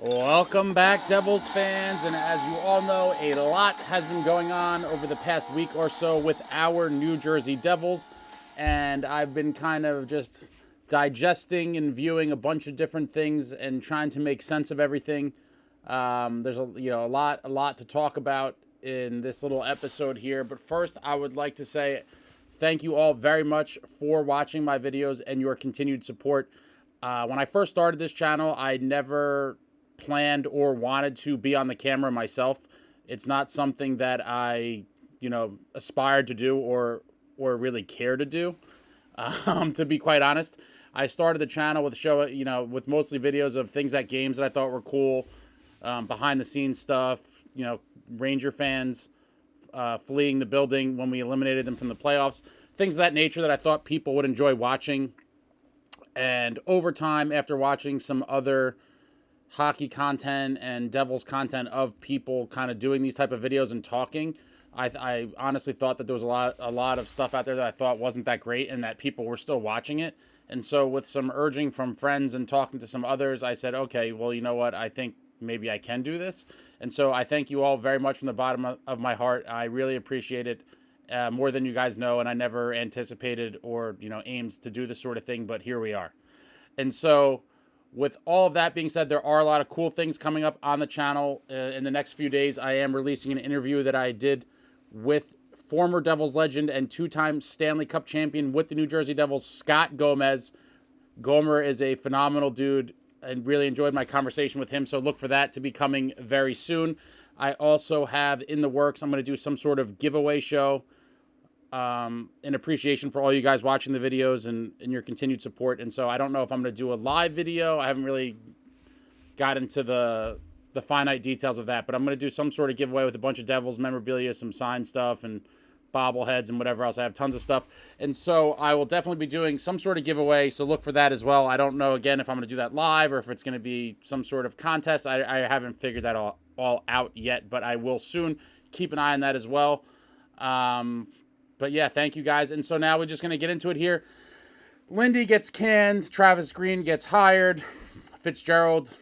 Welcome back, Devils fans, and as you all know, a lot has been going on over the past week or so with our New Jersey Devils, and I've been kind of just digesting and viewing a bunch of different things and trying to make sense of everything. There's a lot to talk about in this little episode here, but first I would like to say thank you all very much for watching my videos and your continued support. When I first started this channel, I never planned or wanted to be on the camera myself. It's not something that I, aspired to do or really care to do. To be quite honest, I started the channel with with mostly videos of things at games that I thought were cool, behind the scenes stuff. Ranger fans fleeing the building when we eliminated them from the playoffs, things of that nature that I thought people would enjoy watching. And over time, after watching some other hockey content and Devils content of people kind of doing these type of videos and talking, I honestly thought that there was a lot of stuff out there that I thought wasn't that great and that people were still watching it. And so with some urging from friends and talking to some others, I said, okay, well, you know what? I think maybe I can do this. And so I thank you all very much from the bottom of my heart. I really appreciate it, more than you guys know, and I never anticipated or, aimed to do this sort of thing, but here we are. And so with all of that being said, there are a lot of cool things coming up on the channel. In the next few days, I am releasing an interview that I did with former Devils legend and two-time Stanley Cup champion with the New Jersey Devils, Scott Gomez. Gomer is a phenomenal dude and really enjoyed my conversation with him, so look for that to be coming very soon. I also have in the works, I'm going to do some sort of giveaway show in appreciation for all you guys watching the videos and your continued support. And so I don't know if I'm going to do a live video. I haven't really got into the finite details of that, but I'm going to do some sort of giveaway with a bunch of Devils memorabilia, some signed stuff and bobbleheads and whatever else. I have tons of stuff. And so I will definitely be doing some sort of giveaway. So look for that as well. I don't know, again, if I'm going to do that live or if it's going to be some sort of contest. I haven't figured that all out yet, but I will soon. Keep an eye on that as well. But yeah, thank you guys. And so now we're just going to get into it here. Lindy gets canned. Travis Green gets hired. Fitzgerald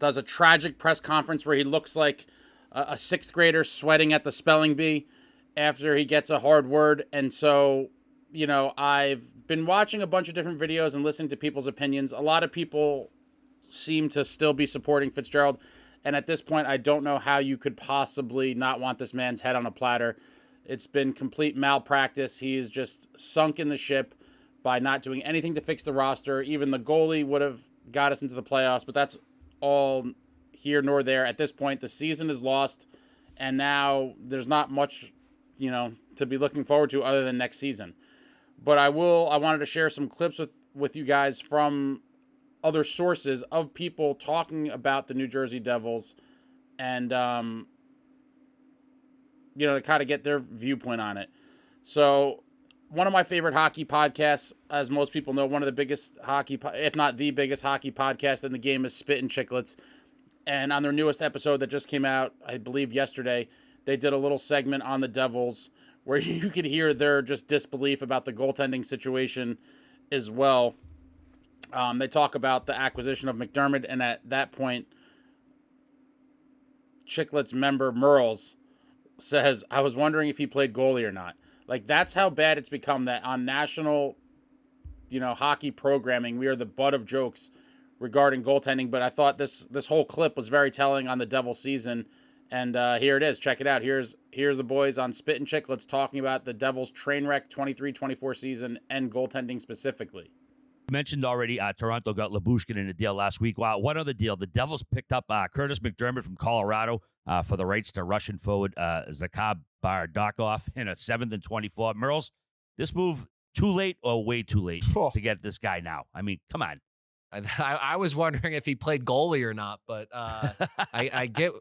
does a tragic press conference where he looks like a sixth grader sweating at the spelling bee after he gets a hard word. And so, I've been watching a bunch of different videos and listening to people's opinions. A lot of people seem to still be supporting Fitzgerald. And at this point, I don't know how you could possibly not want this man's head on a platter. It's been complete malpractice. He is just sunk in the ship by not doing anything to fix the roster. Even the goalie would have got us into the playoffs, but that's all here nor there. At this point, the season is lost, and now there's not much, to be looking forward to other than next season. But I wanted to share some clips with you guys from other sources of people talking about the New Jersey Devils and, to kind of get their viewpoint on it. So one of my favorite hockey podcasts, as most people know, one of the biggest hockey, if not the biggest hockey podcast in the game, is Spittin Chiclets. And on their newest episode that just came out, I believe yesterday, they did a little segment on the Devils where you could hear their just disbelief about the goaltending situation as well. They talk about the acquisition of McDermott, and at that point, Chiclets member Merles says, I was wondering if he played goalie or not. Like, that's how bad it's become that on national, hockey programming, we are the butt of jokes regarding goaltending. But I thought this whole clip was very telling on the Devils season. And here it is. Check it out. Here's the boys on Spittin Chiclets talking about the Devils train wreck 23-24 season and goaltending specifically. Mentioned already, Toronto got Lyubushkin in a deal last week. Wow, one other deal. The Devils picked up Curtis McDermott from Colorado for the rights to Russian forward Zakhar Bardakov in a 7th and 24. Merles, this move too late or way too late to get this guy now? I mean, come on. I was wondering if he played goalie or not, but I get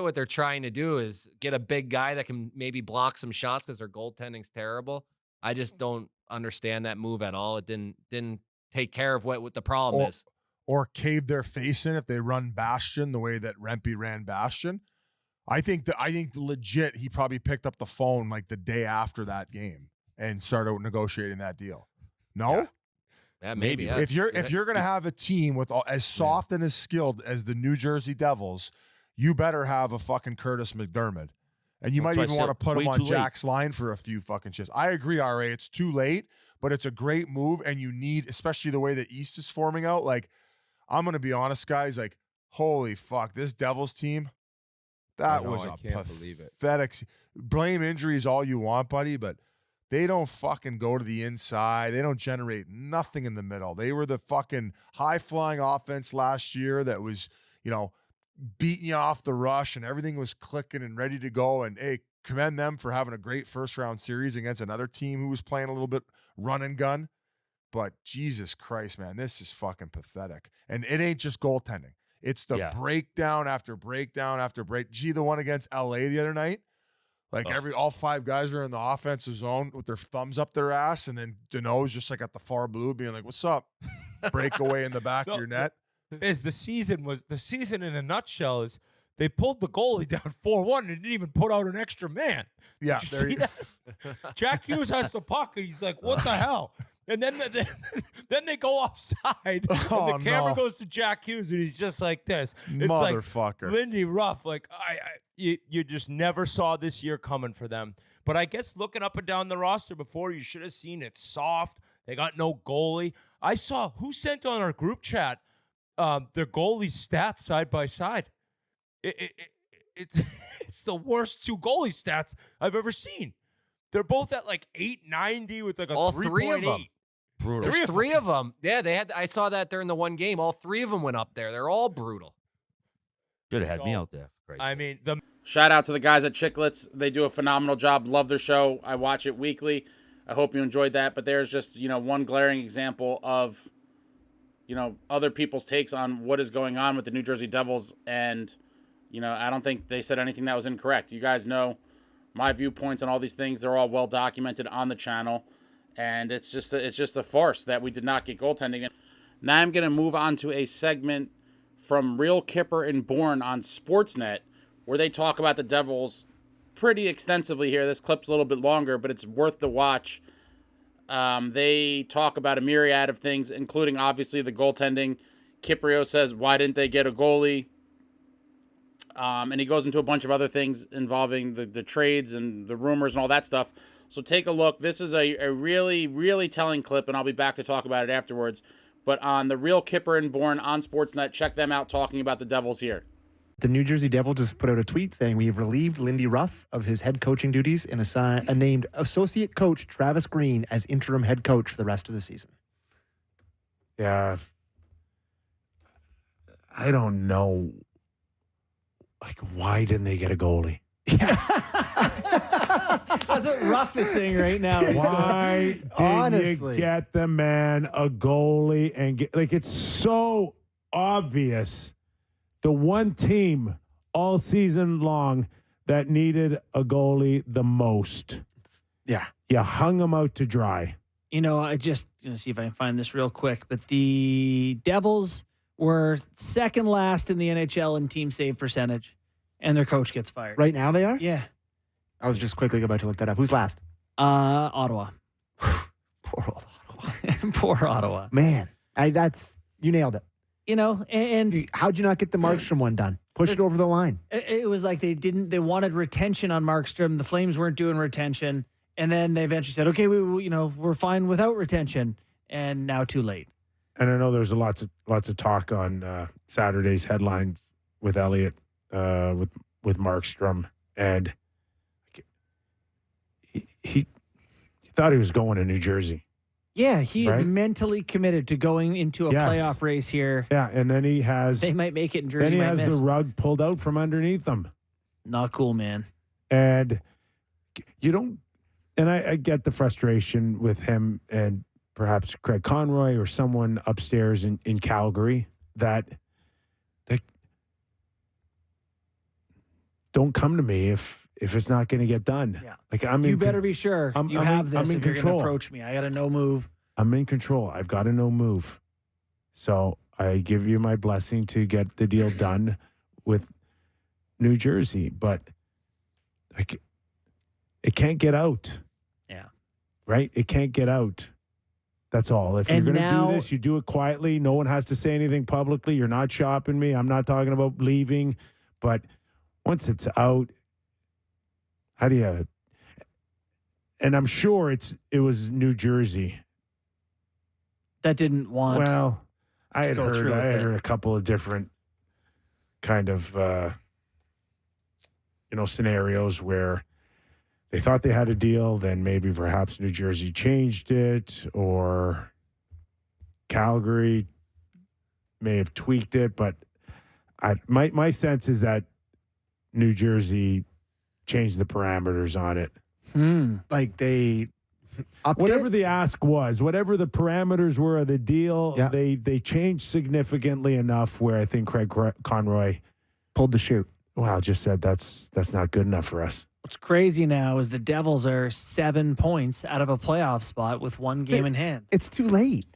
what they're trying to do is get a big guy that can maybe block some shots because their goaltending's terrible. I just don't understand that move at all. It didn't take care of what the problem is. Or cave their face in if they run Bastion the way that Rempe ran Bastion. I think legit he probably picked up the phone like the day after that game and started negotiating that deal. No? Yeah, maybe. Yeah. If you're gonna have a team with as soft and as skilled as the New Jersey Devils, you better have a fucking Curtis McDermott. And you might even want to put him on Jack's line for a few fucking shifts. I agree, RA. It's too late, but it's a great move, and you need, especially the way the East is forming out. Like, I'm gonna be honest, guys. Like, holy fuck, this Devils team, that was a pathetic. Blame injuries all you want, buddy, but they don't fucking go to the inside. They don't generate nothing in the middle. They were the fucking high-flying offense last year that was, beating you off the rush, and everything was clicking and ready to go. And hey, commend them for having a great first-round series against another team who was playing a little bit run and gun. But Jesus Christ, man, this is fucking pathetic. And it ain't just goaltending. It's the breakdown after breakdown after break. Gee, the one against LA the other night, like all 5 guys are in the offensive zone with their thumbs up their ass, and then Deneau's just like at the far blue being like, "What's up?" Breakaway in the back of your net. The season in a nutshell is they pulled the goalie down 4-1 and didn't even put out an extra man. Yeah, Did you see that? Jack Hughes has the puck and he's like, "What the hell?" And then they go offside. And the camera goes to Jack Hughes and he's just like this. It's motherfucker. Like Lindy Ruff. Like you just never saw this year coming for them. But I guess looking up and down the roster before, you should have seen it soft. They got no goalie. I saw who sent on our group chat their goalie stats side by side. It's the worst 2 goalie stats I've ever seen. They're both at like 890 with like a 3.8. Brutal. There's 3 of them. Yeah, they had. I saw that during the one game. All 3 of them went up there. They're all brutal. Should have had me out there. I mean, shout out to the guys at Chiclets. They do a phenomenal job. Love their show. I watch it weekly. I hope you enjoyed that. But there's just, one glaring example of, other people's takes on what is going on with the New Jersey Devils. And, I don't think they said anything that was incorrect. You guys know my viewpoints on all these things. They're all well documented on the channel. And it's just a farce that we did not get goaltending. Now I'm going to move on to a segment from Real Kipper and Bourne on Sportsnet, where they talk about the Devils pretty extensively here. This clip's a little bit longer, but it's worth the watch. They talk about a myriad of things, including obviously the goaltending. Kiprio says, why didn't they get a goalie? And he goes into a bunch of other things involving the trades and the rumors and all that stuff. So take a look. This is a really, really telling clip, and I'll be back to talk about it afterwards. But on the Real Kipper and Bourne on Sportsnet, check them out talking about the Devils here. The New Jersey Devils just put out a tweet saying we have relieved Lindy Ruff of his head coaching duties and named associate coach Travis Green as interim head coach for the rest of the season. Yeah. I don't know. Like, why didn't they get a goalie? Yeah. That's what Ruff is saying right now. Why didn't you get the man a goalie and get, like, it's so obvious. The one team all season long that needed a goalie the most. Yeah. You hung him out to dry. I just see if I can find this real quick, but the Devils were second last in the NHL in team save percentage, and their coach gets fired. Right now they are? Yeah. I was just quickly about to look that up. Who's last? Ottawa. Poor old Ottawa. Poor Ottawa. Man, you nailed it. And how'd you not get the Markstrom one done? Push it over the line. It was like they wanted retention on Markstrom. The Flames weren't doing retention. And then they eventually said, okay, we're fine without retention. And now too late. And I know there's lots of talk on Saturday's headlines with Elliott, with Markstrom, and he thought he was going to New Jersey. Yeah, he had mentally committed to going into a playoff race here. Yeah, and then they might make it in Jersey. Then he has the rug pulled out from underneath him. Not cool, man. And you don't. And I get the frustration with him and perhaps Craig Conroy or someone upstairs in Calgary that don't come to me if it's not going to get done. Yeah. Like you better be sure you have this if you're going to approach me. I got a no move. I'm in control. I've got a no move. So I give you my blessing to get the deal done with New Jersey, but it can't get out. Yeah. Right? It can't get out. That's all. If you're going to do this, you do it quietly. No one has to say anything publicly. You're not shopping me. I'm not talking about leaving. But once it's out, how do you... And I'm sure it was New Jersey that didn't want. Well, I had heard a couple of different kind of scenarios where they thought they had a deal, then maybe perhaps New Jersey changed it, or Calgary may have tweaked it. But my sense is that New Jersey changed the parameters on it. Like they upped whatever it? the ask was, whatever the parameters were of the deal, they changed significantly enough where I think Craig Conroy pulled the chute. Wow, just said that's not good enough for us. What's crazy now is the Devils are 7 points out of a playoff spot with 1 game in hand. It's too late.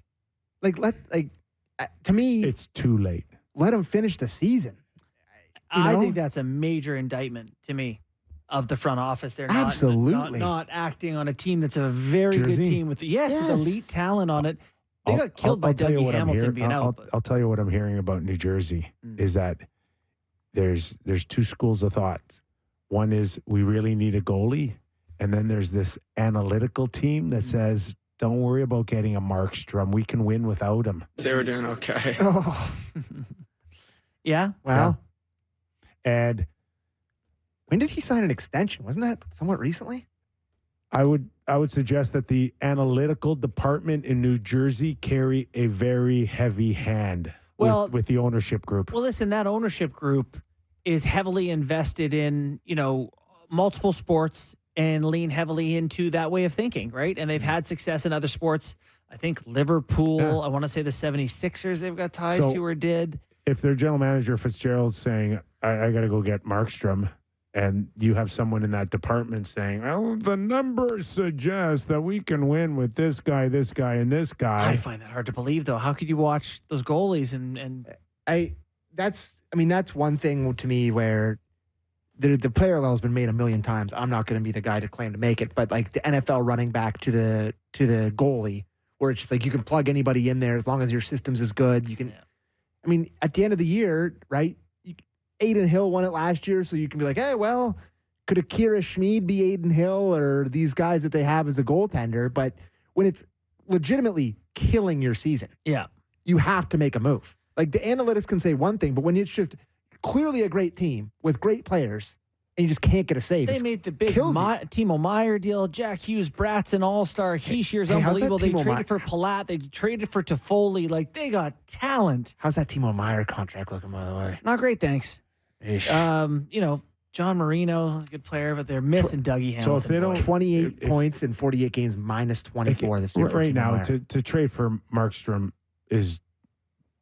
To me, it's too late. Let them finish the season. I think that's a major indictment to me of the front office. They're not acting on a team that's a very good team with elite talent on it. They got killed by Dougie Hamilton being out. I'll tell you what I'm hearing about New Jersey is that there's 2 schools of thought. One is we really need a goalie, and then there's this analytical team that says, don't worry about getting a Markstrom. We can win without him. They were doing okay. Oh. Yeah? Wow. Yeah. And when did he sign an extension? Wasn't that somewhat recently? I would suggest that the analytical department in New Jersey carry a very heavy hand with the ownership group. Well, listen, that ownership group is heavily invested in, multiple sports and lean heavily into that way of thinking, right? And they've had success in other sports. I think Liverpool, I want to say the 76ers they've got ties to or did. If their general manager Fitzgerald's saying, I got to go get Markstrom, and you have someone in that department saying, well, the numbers suggest that we can win with this guy, and this guy. I find that hard to believe, though. How could you watch those goalies and that's one thing to me where the player level has been made a million times. I'm not going to be the guy to claim to make it, but like the NFL running back to the goalie, where it's just like you can plug anybody in there as long as your systems is good. You can. Yeah. I mean, at the end of the year, right? Aiden Hill won it last year, so you can be like, hey, well, could Akira Schmid be Aiden Hill or these guys that they have as a goaltender? But when it's legitimately killing your season, you have to make a move. Like the analytics can say one thing, but when it's just clearly a great team with great players and you just can't get a save. They made the big Timo Meier deal, Jack Hughes, Bratson, All-Star, Heishier's unbelievable. They traded for Palat. They traded for Toffoli. Like, they got talent. How's that Timo Meier contract looking, by the way? Not great, thanks. John Marino, good player, but they're missing Dougie Hamilton. So if they don't 28 points in 48 games, minus 24 this year. Right now, to trade for Markstrom is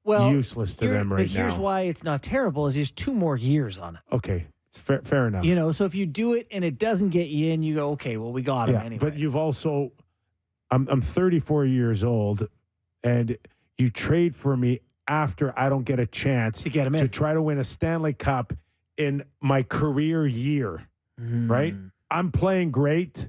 useless to them right now. But here's why it's not terrible: is there's 2 more years on it. Okay, it's fair enough. So if you do it and it doesn't get you in, you go, okay, well, we got him anyway. But you've also, I'm 34 years old, and you trade for me after I don't get a chance to get him in, to try to win a Stanley Cup in my career year, right? I'm playing great.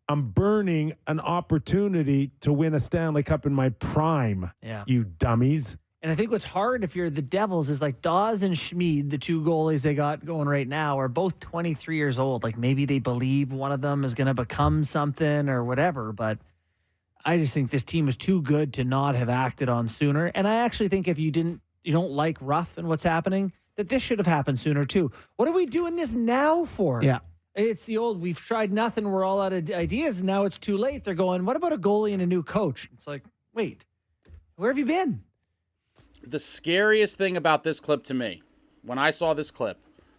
I'm burning an opportunity to win a Stanley Cup in my prime, you dummies. And I think what's hard if you're the Devils is like Dawes and Schmid, the 2 goalies they got going right now, are both 23 years old. Like maybe they believe one of them is going to become something or whatever, but I just think this team is too good to not have acted on sooner. And I actually think if you don't like Ruff and what's happening, that this should have happened sooner too. What are we doing this now for? Yeah. It's the old, we've tried nothing, we're all out of ideas, and now it's too late. They're going, what about a goalie and a new coach? It's like, wait, where have you been? The scariest thing about this clip to me, when I saw this clip,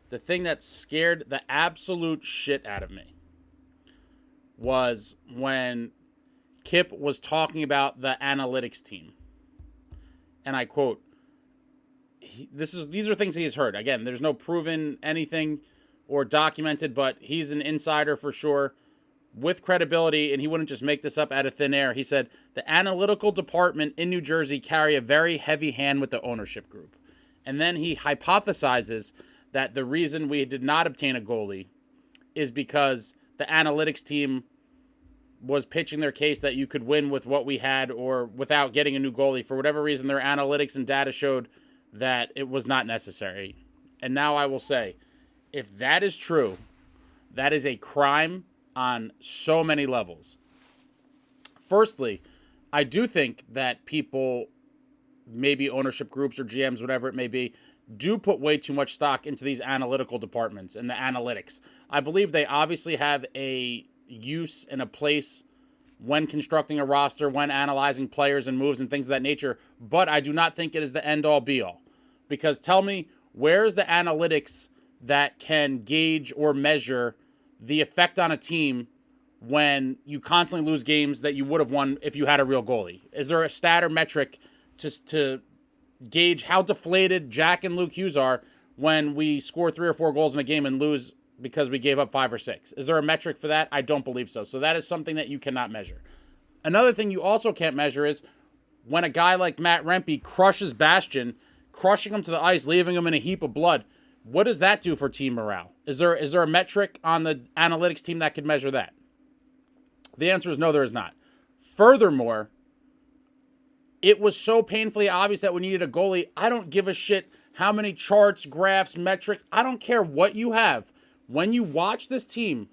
the thing that scared the absolute shit out of me was when Kip was talking about the analytics team. And I quote, these are things he's heard. Again, there's no proven anything or documented, but he's an insider for sure with credibility, and he wouldn't just make this up out of thin air. He said, the analytical department in New Jersey carry a very heavy hand with the ownership group. And then he hypothesizes that the reason we did not obtain a goalie is because the analytics team was pitching their case that you could win with what we had or without getting a new goalie. For whatever reason, their analytics and data showed that it was not necessary. And now I will say, if that is true, that is a crime on so many levels. Firstly, I do think that people, maybe ownership groups or GMs, whatever it may be, do put way too much stock into these analytical departments and the analytics. I believe they obviously have a use and a place when constructing a roster, when analyzing players and moves and things of that nature, but I do not think it is the end-all be-all. Because tell me, where's the analytics that can gauge or measure the effect on a team when you constantly lose games that you would have won if you had a real goalie? Is there a stat or metric to gauge how deflated Jack and Luke Hughes are when we score 3 or 4 goals in a game and lose because we gave up 5 or 6? Is there a metric for that? I don't believe so. So that is something that you cannot measure. Another thing you also can't measure is when a guy like Matt Rempe crushes Bastian, crushing him to the ice, leaving him in a heap of blood. What does that do for team morale? Is there a metric on the analytics team that could measure that? The answer is no, there is not. Furthermore, it was so painfully obvious that we needed a goalie. I don't give a shit how many charts, graphs, metrics. I don't care what you have. When you watch this team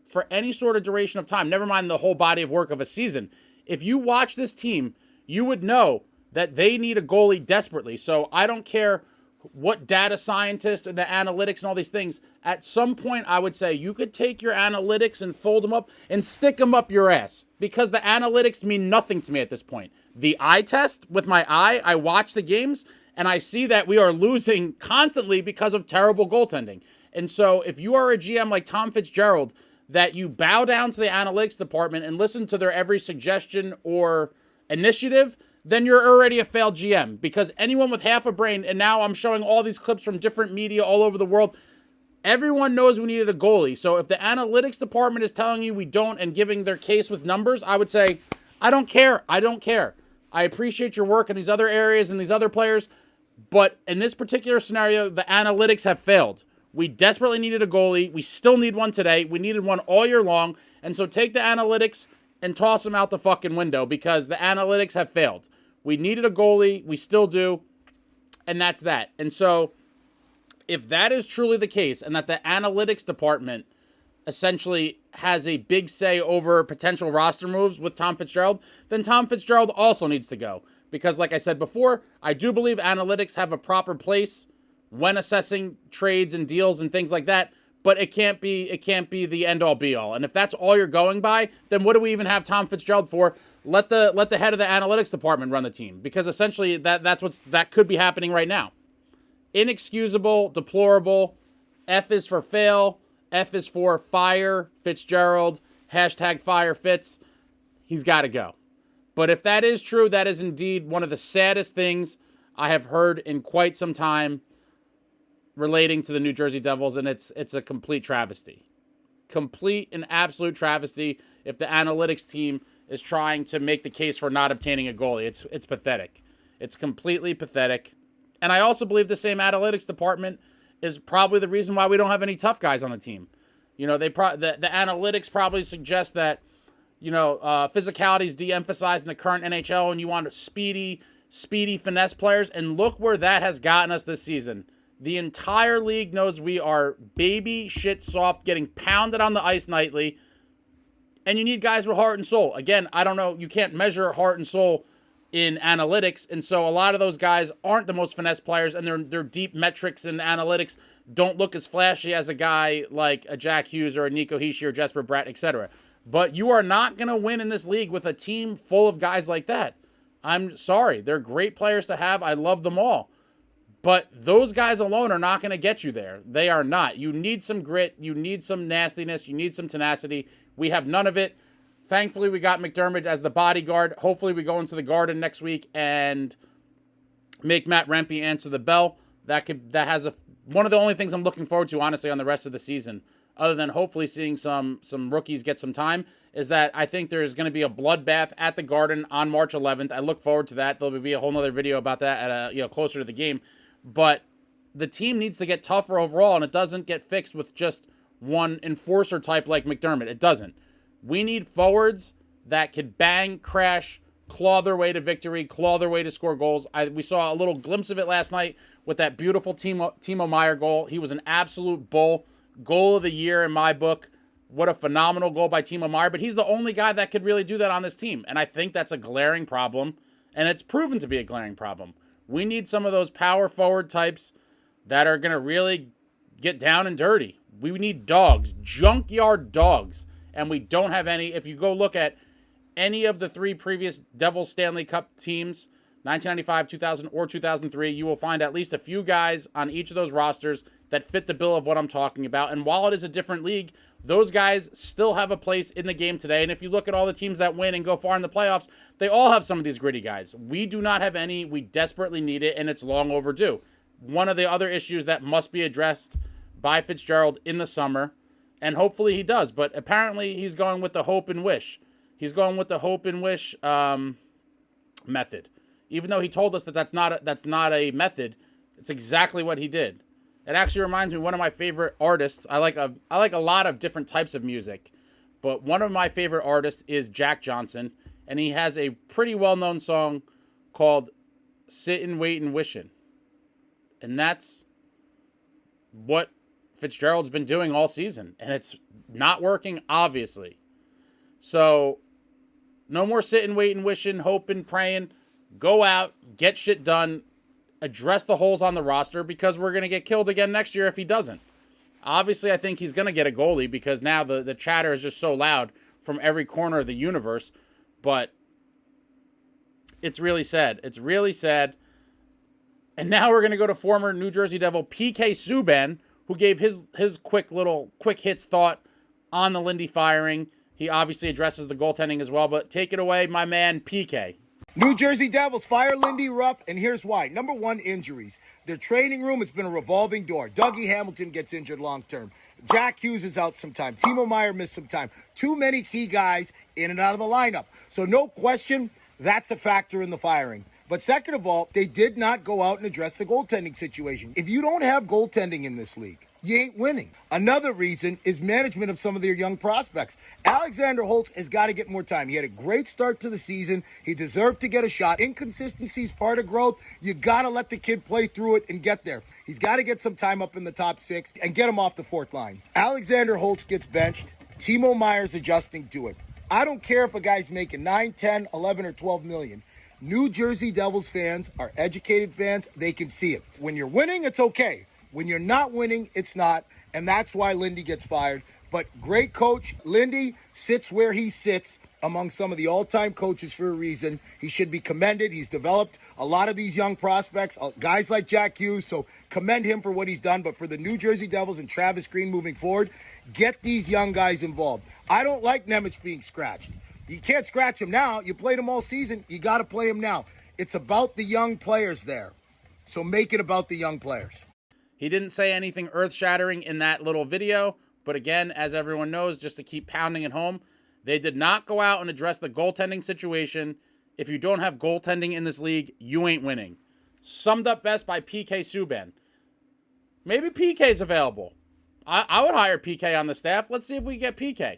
for any sort of duration of time, never mind the whole body of work of a season, if you watch this team, you would know that they need a goalie desperately. So I don't care what data scientist and the analytics and all these things. At some point, I would say you could take your analytics and fold them up and stick them up your ass, because the analytics mean nothing to me at this point. The eye test, with my eye, I watch the games and I see that we are losing constantly because of terrible goaltending. And so if you are a GM like Tom Fitzgerald, that you bow down to the analytics department and listen to their every suggestion or initiative, then you're already a failed GM. Because anyone with half a brain, and now I'm showing all these clips from different media all over the world, everyone knows we needed a goalie. So if the analytics department is telling you we don't and giving their case with numbers, I would say, I don't care. I don't care. I appreciate your work in these other areas and these other players, but in this particular scenario, the analytics have failed. We desperately needed a goalie. We still need one today. We needed one all year long. And so take the analytics and toss them out the fucking window, because the analytics have failed. We needed a goalie. We still do. And that's that. And so if that is truly the case, and that the analytics department essentially has a big say over potential roster moves with Tom Fitzgerald, then Tom Fitzgerald also needs to go. Because like I said before, I do believe analytics have a proper place when assessing trades and deals and things like that, but it can't be the end all be all. And if that's all you're going by, then what do we even have Tom Fitzgerald for? Let the head of the analytics department run the team, because essentially that could be happening right now. Inexcusable, deplorable. F is for fail. F is for fire Fitzgerald. #firefitz. He's got to go. But if that is true, that is indeed one of the saddest things I have heard in quite some time relating to the New Jersey Devils, and it's a complete travesty. Complete and absolute travesty if the analytics team is trying to make the case for not obtaining a goalie. It's pathetic. It's completely pathetic. And I also believe the same analytics department is probably the reason why we don't have any tough guys on the team. You know, the analytics probably suggest that, you know, physicality is de-emphasized in the current NHL, and you want speedy finesse players. And look where that has gotten us this season. The entire league knows we are baby shit soft, getting pounded on the ice nightly. And you need guys with heart and soul. Again, I don't know. You can't measure heart and soul in analytics. And so a lot of those guys aren't the most finesse players, and their deep metrics and analytics don't look as flashy as a guy like a Jack Hughes or a Nico Hischier or Jesper Bratt, etc. But you are not going to win in this league with a team full of guys like that. I'm sorry. They're great players to have. I love them all. But those guys alone are not going to get you there. They are not. You need some grit. You need some nastiness. You need some tenacity. We have none of it. Thankfully, we got McDermott as the bodyguard. Hopefully, we go into the Garden next week and make Matt Rempe answer the bell. That has one of the only things I'm looking forward to, honestly, on the rest of the season, other than hopefully seeing some rookies get some time, is that I think there's going to be a bloodbath at the Garden on March 11th. I look forward to that. There'll be a whole other video about that at closer to the game. But the team needs to get tougher overall, and it doesn't get fixed with just one enforcer type like McDermott. It doesn't. We need forwards that could bang, crash, claw their way to victory, claw their way to score goals. We saw a little glimpse of it last night with that beautiful Timo Meier goal. He was an absolute bull. Goal of the year in my book. What a phenomenal goal by Timo Meier. But he's the only guy that could really do that on this team. And I think that's a glaring problem. And it's proven to be a glaring problem. We need some of those power forward types that are going to really get down and dirty. We need dogs, junkyard dogs. And we don't have any. If you go look at any of the 3 previous Devils Stanley Cup teams, 1995, 2000, or 2003, you will find at least a few guys on each of those rosters that fit the bill of what I'm talking about. And while it is a different league, those guys still have a place in the game today. And if you look at all the teams that win and go far in the playoffs, they all have some of these gritty guys. We do not have any. We desperately need it, and it's long overdue. One of the other issues that must be addressed by Fitzgerald in the summer, and hopefully he does, but apparently he's going with the hope and wish. He's going with the hope and wish method. Even though he told us that that's not a method, it's exactly what he did. It actually reminds me of one of my favorite artists. I like a lot of different types of music, but one of my favorite artists is Jack Johnson, and he has a pretty well-known song called Sittin', Waitin', Wishin'. And that's what Fitzgerald's been doing all season, and it's not working, obviously. So no more sitting, waiting, wishing, hoping, praying. Go out, get shit done, address the holes on the roster, because we're going to get killed again next year if he doesn't. Obviously, I think he's going to get a goalie, because now the chatter is just so loud from every corner of the universe. But it's really sad. It's really sad. And now we're going to go to former New Jersey Devil PK Subban, who gave his quick hits thought on the Lindy firing. He obviously addresses the goaltending as well, but take it away, my man, PK. New Jersey Devils fire Lindy Ruff, and here's why. Number one, injuries. Their training room has been a revolving door. Dougie Hamilton gets injured long term. Jack Hughes is out some time. Timo Meier missed some time. Too many key guys in and out of the lineup. So no question, that's a factor in the firing. But second of all, they did not go out and address the goaltending situation. If you don't have goaltending in this league, you ain't winning. Another reason is management of some of their young prospects. Alexander Holtz has got to get more time. He had a great start to the season. He deserved to get a shot. Inconsistency is part of growth. You got to let the kid play through it and get there. He's got to get some time up in the top 6 and get him off the 4th line. Alexander Holtz gets benched. Timo Meier's adjusting to it. I don't care if a guy's making 9, 10, 11, or 12 million. New Jersey Devils fans are educated fans. They can see it. When you're winning, it's okay. When you're not winning, it's not. And that's why Lindy gets fired. But great coach. Lindy sits where he sits among some of the all-time coaches for a reason. He should be commended. He's developed a lot of these young prospects, guys like Jack Hughes. So commend him for what he's done. But for the New Jersey Devils and Travis Green moving forward, get these young guys involved. I don't like Nemec being scratched. You can't scratch him now. You played him all season. You got to play him now. It's about the young players there. So make it about the young players. He didn't say anything earth-shattering in that little video. But again, as everyone knows, just to keep pounding it home, they did not go out and address the goaltending situation. If you don't have goaltending in this league, you ain't winning. Summed up best by PK Subban. Maybe PK's available. I would hire PK on the staff. Let's see if we get PK.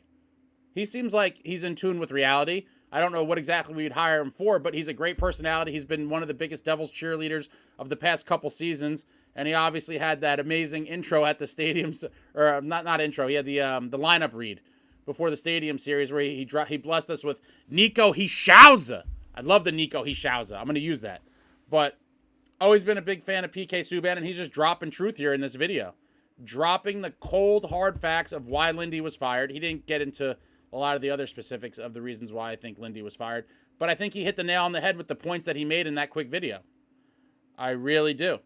He seems like he's in tune with reality. I don't know what exactly we'd hire him for, but he's a great personality. He's been one of the biggest Devils cheerleaders of the past couple seasons, and he obviously had that amazing intro at the stadiums, or not intro. He had the lineup read before the stadium series where he blessed us with Nico Hischauza. I love the Nico Hischauza. I'm going to use that. But always been a big fan of PK Subban, and he's just dropping truth here in this video. Dropping the cold, hard facts of why Lindy was fired. He didn't get into a lot of the other specifics of the reasons why I think Lindy was fired. But I think he hit the nail on the head with the points that he made in that quick video. I really do.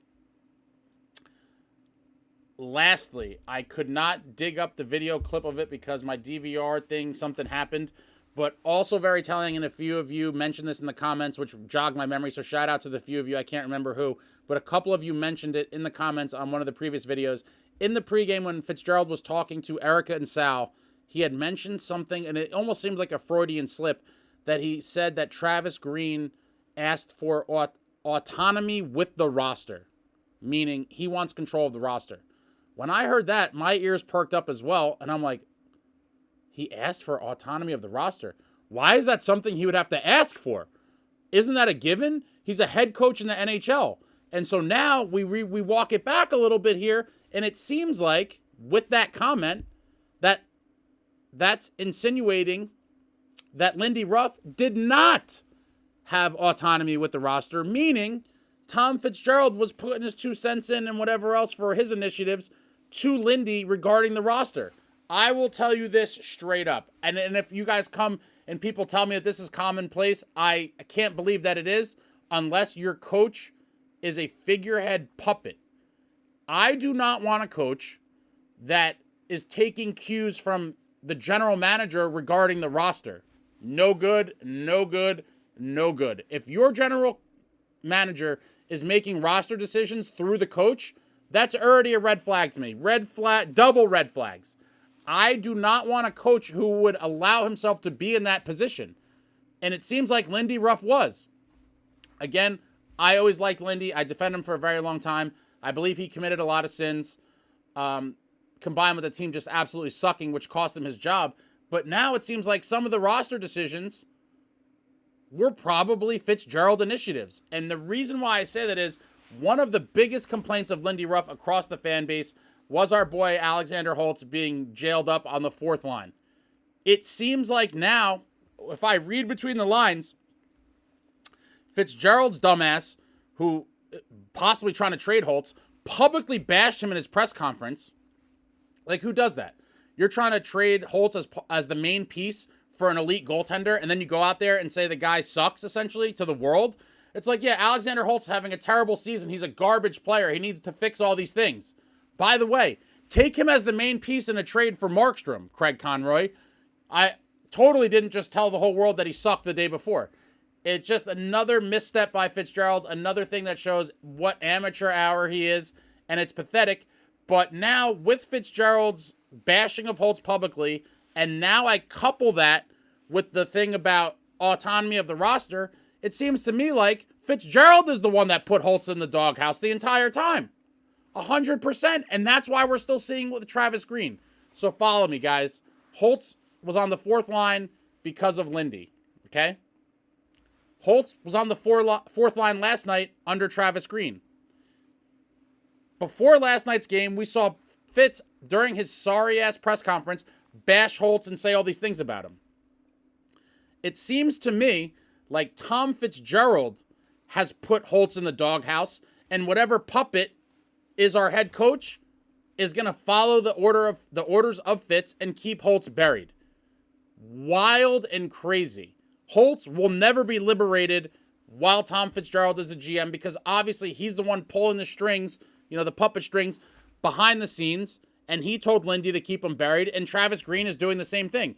Lastly, I could not dig up the video clip of it because my DVR thing, something happened. But also very telling, and a few of you mentioned this in the comments, which jogged my memory. So shout out to the few of you. I can't remember who. But a couple of you mentioned it in the comments on one of the previous videos. In the pregame when Fitzgerald was talking to Erica and Sal, he had mentioned something, and it almost seemed like a Freudian slip, that he said that Travis Green asked for autonomy with the roster, meaning he wants control of the roster. When I heard that, my ears perked up as well, and I'm like, he asked for autonomy of the roster. Why is that something he would have to ask for? Isn't that a given? He's a head coach in the NHL. And so now we walk it back a little bit here, and it seems like with that comment that's insinuating that Lindy Ruff did not have autonomy with the roster, meaning Tom Fitzgerald was putting his 2 cents in and whatever else for his initiatives to Lindy regarding the roster. I will tell you this straight up. And if you guys come and people tell me that this is commonplace, I can't believe that it is unless your coach is a figurehead puppet. I do not want a coach that is taking cues from the general manager regarding the roster. No good, no good, no good. If your general manager is making roster decisions through the coach, that's already a red flag to me. Red flag, double red flags. I do not want a coach who would allow himself to be in that position. And it seems like Lindy Ruff was. Again, I always liked Lindy. I defend him for a very long time. I believe he committed a lot of sins, combined with the team just absolutely sucking, which cost him his job. But now it seems like some of the roster decisions were probably Fitzgerald initiatives. And the reason why I say that is one of the biggest complaints of Lindy Ruff across the fan base was our boy Alexander Holtz being jailed up on the 4th line. It seems like now, if I read between the lines, Fitzgerald's dumbass, who possibly trying to trade Holtz, publicly bashed him in his press conference. Like, who does that? You're trying to trade Holtz as the main piece for an elite goaltender, and then you go out there and say the guy sucks, essentially, to the world. It's like, yeah, Alexander Holtz is having a terrible season. He's a garbage player. He needs to fix all these things. By the way, take him as the main piece in a trade for Markstrom, Craig Conroy. I totally didn't just tell the whole world that he sucked the day before. It's just another misstep by Fitzgerald, another thing that shows what amateur hour he is, and it's pathetic. But now, with Fitzgerald's bashing of Holtz publicly, and now I couple that with the thing about autonomy of the roster, it seems to me like Fitzgerald is the one that put Holtz in the doghouse the entire time. 100%. And that's why we're still seeing with Travis Green. So follow me, guys. Holtz was on the 4th line because of Lindy. Okay? Holtz was on the 4th line last night under Travis Green. Before last night's game, we saw Fitz, during his sorry-ass press conference, bash Holtz and say all these things about him. It seems to me like Tom Fitzgerald has put Holtz in the doghouse, and whatever puppet is our head coach is going to follow the orders of Fitz and keep Holtz buried. Wild and crazy. Holtz will never be liberated while Tom Fitzgerald is the GM, because obviously he's the one pulling the strings, the puppet strings behind the scenes, and he told Lindy to keep him buried, and Travis Green is doing the same thing.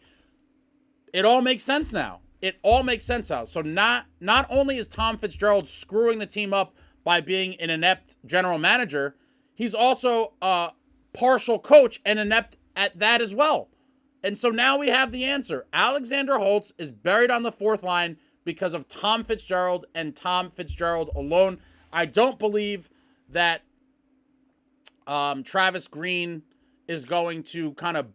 It all makes sense now. It all makes sense now. So not only is Tom Fitzgerald screwing the team up by being an inept general manager, he's also a partial coach and inept at that as well. And so now we have the answer. Alexander Holtz is buried on the 4th line because of Tom Fitzgerald and Tom Fitzgerald alone. I don't believe that Travis Green is going to kind of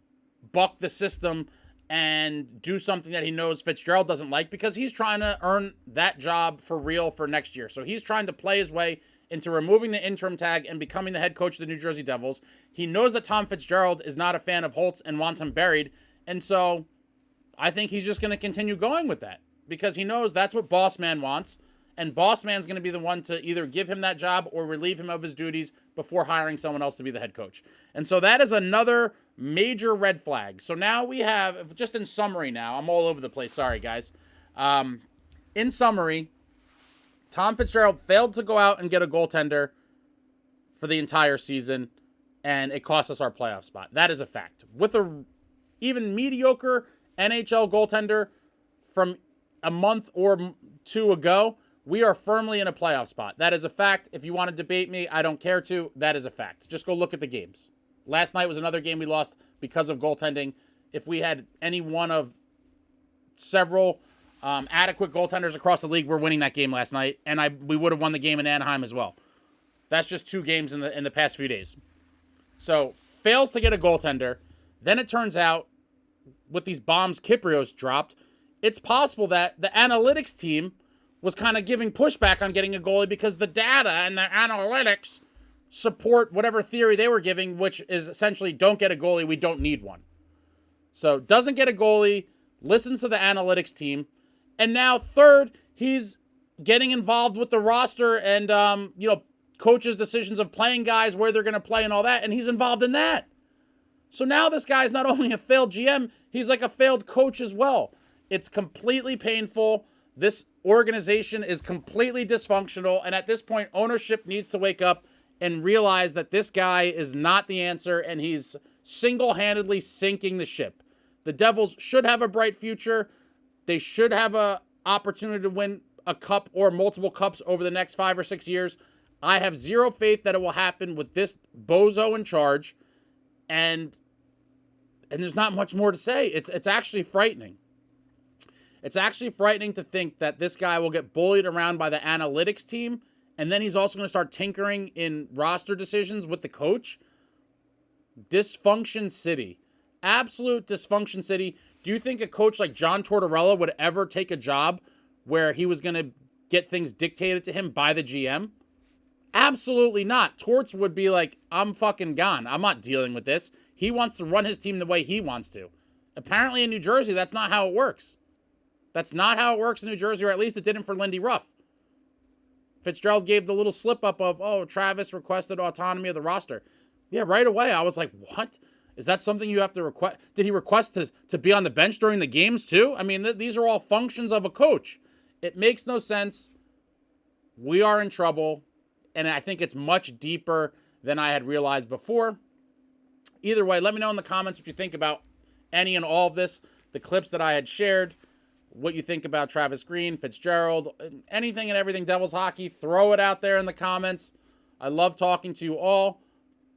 buck the system and do something that he knows Fitzgerald doesn't like, because he's trying to earn that job for real for next year. So he's trying to play his way into removing the interim tag and becoming the head coach of the New Jersey Devils. He knows that Tom Fitzgerald is not a fan of Holtz and wants him buried. And so I think he's just going to continue going with that, because he knows that's what Boss Man wants. And Boss Man's going to be the one to either give him that job or relieve him of his duties before hiring someone else to be the head coach. And so that is another major red flag. So now we have, just in summary now, I'm all over the place. Sorry, guys. In summary, Tom Fitzgerald failed to go out and get a goaltender for the entire season, and it cost us our playoff spot. That is a fact. With a even mediocre NHL goaltender from a month or 2 ago, we are firmly in a playoff spot. That is a fact. If you want to debate me, I don't care to. That is a fact. Just go look at the games. Last night was another game we lost because of goaltending. If we had any one of several adequate goaltenders across the league, we're winning that game last night, and we would have won the game in Anaheim as well. That's just 2 games in the past few days. So fails to get a goaltender. Then it turns out, with these bombs Kiprios dropped, it's possible that the analytics team was kind of giving pushback on getting a goalie because the data and the analytics support whatever theory they were giving, which is essentially don't get a goalie, we don't need one. So doesn't get a goalie, listens to the analytics team, and now third, he's getting involved with the roster and, coaches' decisions of playing guys, where they're going to play and all that, and he's involved in that. So now this guy's not only a failed GM, he's like a failed coach as well. It's completely painful. This organization is completely dysfunctional, and at this point, ownership needs to wake up and realize that this guy is not the answer, and he's single-handedly sinking the ship. The Devils should have a bright future. They should have an opportunity to win a cup or multiple cups over the next 5 or 6 years. I have zero faith that it will happen with this bozo in charge, and there's not much more to say. It's actually frightening. It's actually frightening to think that this guy will get bullied around by the analytics team, and then he's also going to start tinkering in roster decisions with the coach. Dysfunction City. Absolute dysfunction city. Do you think a coach like John Tortorella would ever take a job where he was going to get things dictated to him by the GM? Absolutely not. Torts would be like, I'm fucking gone. I'm not dealing with this. He wants to run his team the way he wants to. Apparently in New Jersey, that's not how it works. That's not how it works in New Jersey, or at least it didn't for Lindy Ruff. Fitzgerald gave the little slip up of, Travis requested autonomy of the roster. Yeah, right away I was like, what? Is that something you have to request? Did he request to be on the bench during the games too? I mean, these are all functions of a coach. It makes no sense. We are in trouble, and I think it's much deeper than I had realized before. Either way, let me know in the comments what you think about any and all of this, the clips that I had shared, what you think about Travis Green, Fitzgerald, anything and everything Devils hockey. Throw it out there in the comments. I love talking to you all.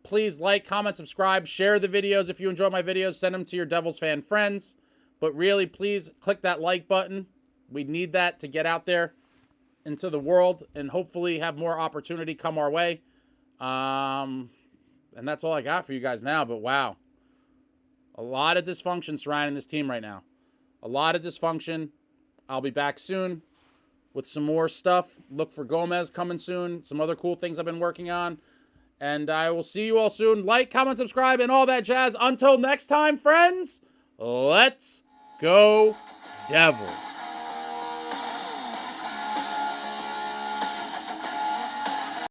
Please like, comment, subscribe, share the videos. If you enjoy my videos, send them to your Devils fan friends. But really, please click that like button. We need that to get out there into the world and hopefully have more opportunity come our way. And that's all I got for you guys now. But wow, a lot of dysfunction surrounding this team right now. A lot of dysfunction. I'll be back soon with some more stuff. Look for Gomez coming soon. Some other cool things I've been working on. And I will see you all soon. Like, comment, subscribe, and all that jazz. Until next time, friends, let's go Devils.